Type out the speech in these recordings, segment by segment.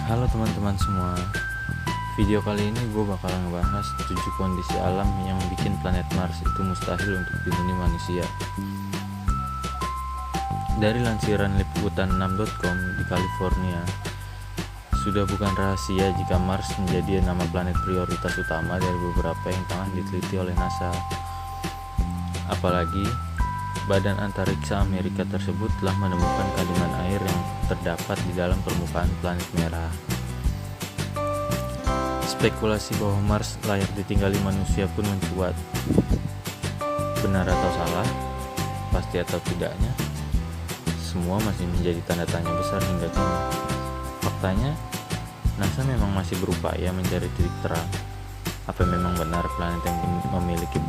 Halo teman-teman semua. Video kali ini gue bakal ngebahas 7 kondisi alam yang bikin planet Mars itu mustahil untuk dihuni manusia. Dari lansiran liputan6.com di California, sudah bukan rahasia jika Mars menjadi nama planet prioritas utama dari beberapa yang tengah diteliti oleh NASA. Apalagi Badan Antariksa Amerika tersebut telah menemukan kandungan air yang terdapat di dalam permukaan planet merah. Spekulasi bahwa Mars layak ditinggali manusia pun mencuat. Benar atau salah, pasti atau tidaknya, semua masih menjadi tanda tanya besar hingga kini. Faktanya, NASA memang masih berupaya mencari titik terang. Apa memang benar planet yang memiliki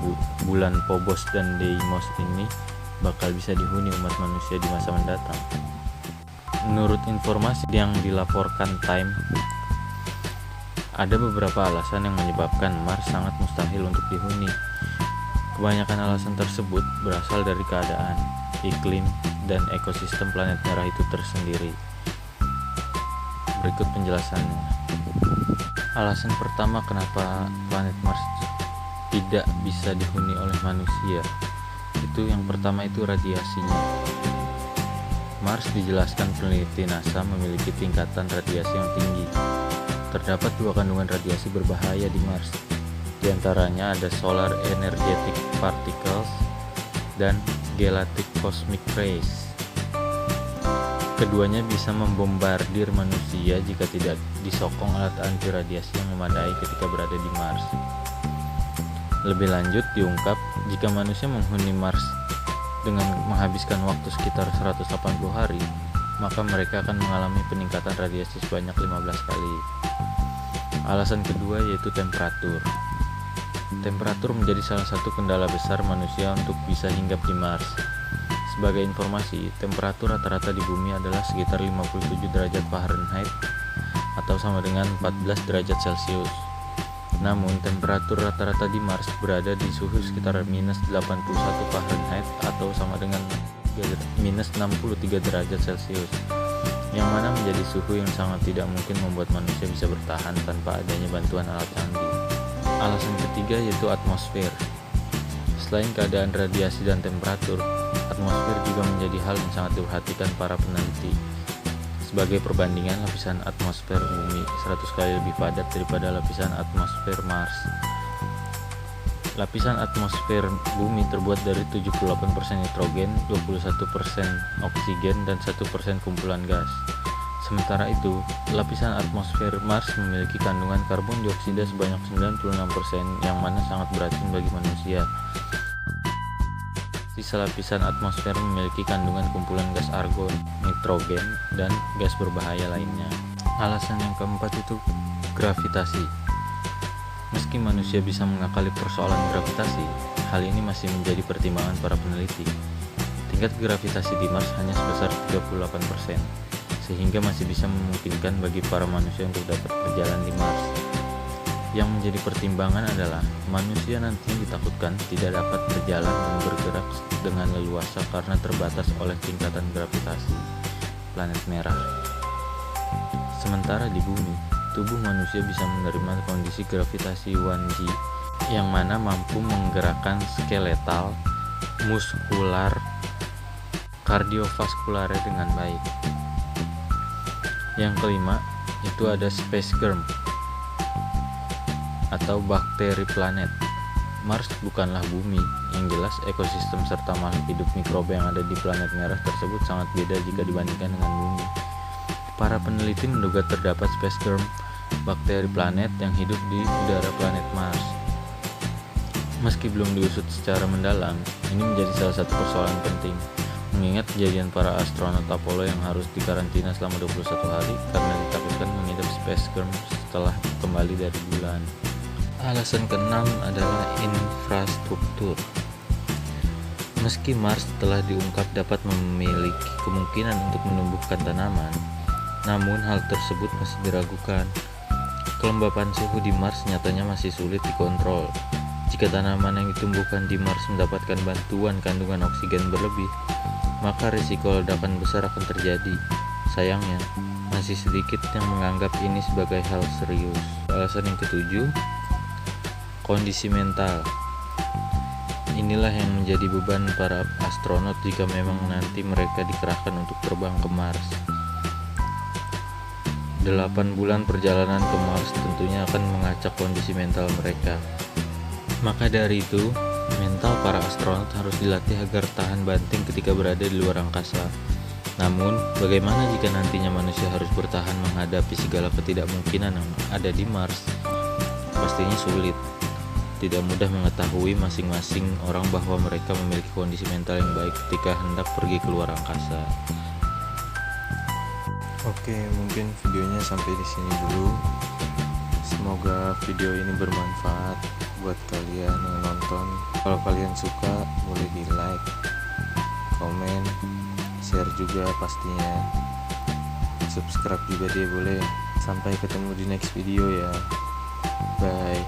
bulan Phobos dan Deimos ini bakal bisa dihuni umat manusia di masa mendatang? Menurut informasi yang dilaporkan Time, ada beberapa alasan yang menyebabkan Mars sangat mustahil untuk dihuni. Kebanyakan alasan tersebut berasal dari keadaan, iklim, dan ekosistem planet merah itu tersendiri. Berikut penjelasannya. Alasan pertama kenapa planet Mars tidak bisa dihuni oleh manusia, itu yang pertama itu radiasinya. Mars dijelaskan peneliti NASA memiliki tingkatan radiasi yang tinggi. Terdapat 2 kandungan radiasi berbahaya di Mars. Di antaranya ada solar energetic particles dan galactic cosmic rays. Keduanya bisa membombardir manusia jika tidak disokong alat anti radiasi yang memadai ketika berada di Mars. Lebih lanjut diungkap, jika manusia menghuni Mars dengan menghabiskan waktu sekitar 180 hari, maka mereka akan mengalami peningkatan radiasi sebanyak 15 kali. Alasan kedua yaitu temperatur. Temperatur menjadi salah satu kendala besar manusia untuk bisa hinggap di Mars. Sebagai informasi, temperatur rata-rata di bumi adalah sekitar 57 derajat Fahrenheit atau sama dengan 14 derajat Celcius. Namun, temperatur rata-rata di Mars berada di suhu sekitar minus 81 Fahrenheit atau sama dengan minus 63 derajat Celcius, yang mana menjadi suhu yang sangat tidak mungkin membuat manusia bisa bertahan tanpa adanya bantuan alat canggih. Alasan ketiga yaitu atmosfer. Selain keadaan radiasi dan temperatur, atmosfer juga menjadi hal yang sangat diperhatikan para peneliti. Sebagai perbandingan, lapisan atmosfer bumi 100 kali lebih padat daripada lapisan atmosfer Mars. Lapisan atmosfer bumi terbuat dari 78% nitrogen, 21% oksigen, dan 1% kumpulan gas. Sementara itu, lapisan atmosfer Mars memiliki kandungan karbon dioksida sebanyak 96%, yang mana sangat beracun bagi manusia. Sisa lapisan atmosfer memiliki kandungan kumpulan gas argon, nitrogen, dan gas berbahaya lainnya. Alasan yang keempat itu gravitasi. Meski manusia bisa mengakali persoalan gravitasi, hal ini masih menjadi pertimbangan para peneliti. Tingkat gravitasi di Mars hanya sebesar 38%, sehingga masih bisa memungkinkan bagi para manusia untuk dapat berjalan di Mars. Yang menjadi pertimbangan adalah manusia nantinya ditakutkan tidak dapat berjalan dan bergerak dengan leluasa karena terbatas oleh tingkatan gravitasi planet merah. Sementara di bumi, tubuh manusia bisa menerima kondisi gravitasi 1G yang mana mampu menggerakkan skeletal, muskular, kardiovaskular dengan baik. Yang kelima, itu ada space germ atau bakteri planet. Mars bukanlah bumi, yang jelas ekosistem serta makhluk hidup mikroba yang ada di planet merah tersebut sangat beda jika dibandingkan dengan bumi. Para peneliti menduga terdapat space germ, bakteri planet yang hidup di udara planet Mars. Meski belum diusut secara mendalam, ini menjadi salah satu persoalan penting, mengingat kejadian para astronot Apollo yang harus dikarantina selama 21 hari karena ditakutkan mengidap space germ setelah kembali dari bulan. Alasan keenam adalah infrastruktur. Meski Mars telah diungkap dapat memiliki kemungkinan untuk menumbuhkan tanaman, namun hal tersebut masih diragukan. Kelembapan suhu di Mars nyatanya masih sulit dikontrol. Jika tanaman yang ditumbuhkan di Mars mendapatkan bantuan kandungan oksigen berlebih, maka risiko ledakan besar akan terjadi. Sayangnya, masih sedikit yang menganggap ini sebagai hal serius. Alasan yang ketujuh, kondisi mental. Inilah yang menjadi beban para astronot jika memang nanti mereka dikerahkan untuk terbang ke Mars. 8 bulan perjalanan ke Mars tentunya akan mengacak kondisi mental mereka. Maka dari itu, mental para astronot harus dilatih agar tahan banting ketika berada di luar angkasa. Namun, bagaimana jika nantinya manusia harus bertahan menghadapi segala ketidakmungkinan yang ada di Mars? Pastinya sulit. Tidak mudah mengetahui masing-masing orang bahwa mereka memiliki kondisi mental yang baik ketika hendak pergi ke luar angkasa. Oke, mungkin videonya sampai di sini dulu. Semoga video ini bermanfaat buat kalian yang nonton. Kalau kalian suka, boleh di like, komen, share juga pastinya. Subscribe juga dia boleh. Sampai ketemu di next video ya. Bye.